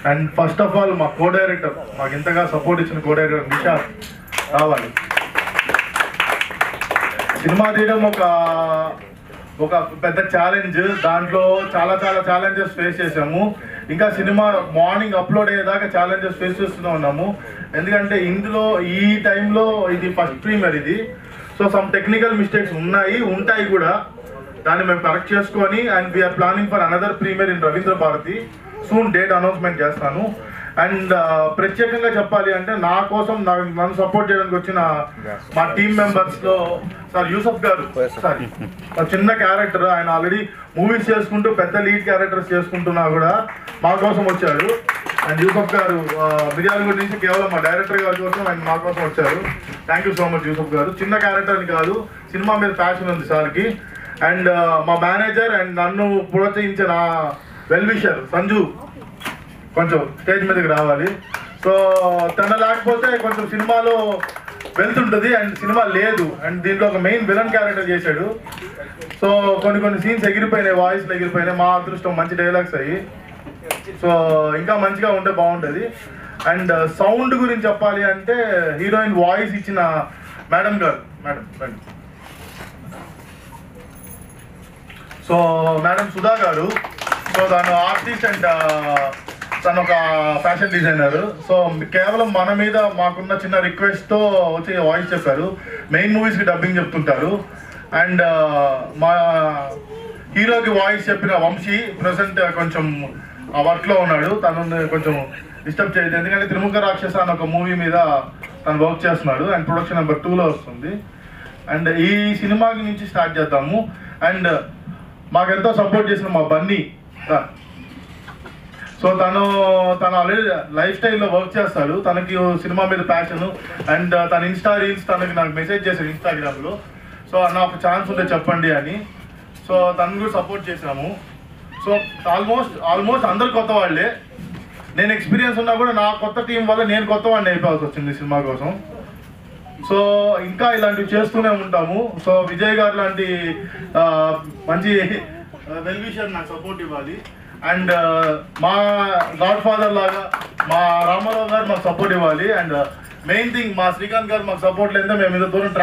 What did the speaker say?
And first of all మా co director, మాకు ఇంతగా సపోర్ట్ ఇచ్చిన కో డైరెక్టర్ నిషాద్ రావాలి. సినిమా తీయడం ఒక పెద్ద ఛాలెంజ్. దాంట్లో చాలా ఛాలెంజెస్ ఫేస్ చేసాము. ఇంకా సినిమా మార్నింగ్ అప్లోడ్ అయ్యేదాకా ఛాలెంజెస్ ఫేస్ చేస్తూనే ఉన్నాము. ఎందుకంటే ఇందులో ఈ టైంలో ఇది ఫస్ట్ ప్రీమియర్ ఇది. సో సమ్ టెక్నికల్ మిస్టేక్స్ ఉంటాయి కూడా. దాన్ని మేము కరెక్ట్ చేసుకొని and we are planning for another premiere in Ravindra Bharathi. Soon date announcement చేస్తాను. అండ్ ప్రత్యేకంగా చెప్పాలి అంటే నా కోసం నన్ను సపోర్ట్ చేయడానికి వచ్చిన మా టీమ్ మెంబర్స్లో సార్ యూసఫ్ గారు, సారీ చిన్న క్యారెక్టర్, ఆయన ఆల్రెడీ మూవీస్ చేసుకుంటూ పెద్ద లీడ్ క్యారెక్టర్స్ చేసుకుంటున్నా కూడా మా కోసం వచ్చారు. అండ్ యూసఫ్ గారు మిర్యాలగూడ నుంచి కేవలం మా డైరెక్టర్ గారి కోసం ఆయన మా కోసం వచ్చారు. Thank you so much Yusuf garu. చిన్న క్యారెక్టర్ అని కాదు, సినిమా మీద ప్యాషన్ ఉంది సార్కి. అండ్ మా మేనేజర్ అండ్ నన్ను ప్రోత్సహించిన వెల్ విషర్ సంజు కొంచెం స్టేజ్ మీదకి రావాలి. సో తన లేకపోతే కొంచెం సినిమాలో వెళ్తుంటుంది అండ్ సినిమా లేదు. అండ్ దీంట్లో ఒక మెయిన్ విలన్ క్యారెక్టర్ చేశాడు. సో కొన్ని సీన్స్ ఎగిరిపోయినాయి, వాయిస్లు ఎగిరిపోయినాయి. మా అదృష్టం మంచి డైలాగ్స్ అయ్యి. సో ఇంకా మంచిగా ఉంటే బాగుంటుంది. అండ్ సౌండ్ గురించి చెప్పాలి అంటే హీరోయిన్ వాయిస్ ఇచ్చిన మేడం గారు, మేడం సో మేడం సుధా గారు. సో తను ఆర్టిస్ట్ అండ్ తను ఒక ఫ్యాషన్ డిజైనర్. సో కేవలం మన మీద మాకున్న చిన్న రిక్వెస్ట్తో వచ్చి వాయిస్ చెప్పారు. మెయిన్ మూవీస్కి డబ్బింగ్ చెప్తుంటారు. అండ్ మా హీరోకి వాయిస్ చెప్పిన వంశీ ప్రజెంట్ కొంచెం ఆ వర్క్లో ఉన్నాడు. తను కొంచెం డిస్టర్బ్ చేయదు, ఎందుకంటే త్రిముఖ రాక్షస అని ఒక మూవీ మీద తను వర్క్ చేస్తున్నాడు. అండ్ ప్రొడక్షన్ నెంబర్ 2లో వస్తుంది. అండ్ ఈ సినిమాకి నుంచి స్టార్ట్ చేద్దాము. అండ్ మాకెంతో సపోర్ట్ చేసిన మా బన్నీ, సో తను ఆల్రెడీ లైఫ్ స్టైల్లో వర్క్ చేస్తాడు. తనకి సినిమా మీద ప్యాషన్. అండ్ తన ఇన్స్టా రీల్స్ నాకు మెసేజ్ చేశాడు ఇన్స్టాగ్రామ్లో. సో నాకు ఛాన్స్ ఉంటే చెప్పండి అని. సో తను కూడా సపోర్ట్ చేశాము. సో ఆల్మోస్ట్ అందరు కొత్త వాళ్ళే. నేను ఎక్స్పీరియన్స్ ఉన్నా కూడా నా కొత్త టీం వల్ల నేను కొత్త వాడిని అయిపోవాల్సి వచ్చింది సినిమా కోసం. సో ఇంకా ఇలాంటివి చేస్తూనే ఉంటాము. సో విజయ్ గారు లాంటి మంచి వెల్ విషర్ నాకు సపోర్ట్ ఇవ్వాలి. అండ్ మా గాడ్ ఫాదర్ లాగా మా రామారావు గారు మాకు సపోర్ట్ ఇవ్వాలి. అండ్ మెయిన్ థింగ్ మా శ్రీకాంత్ గారు మాకు సపోర్ట్ లేదంటే మేము ఇంత దూరం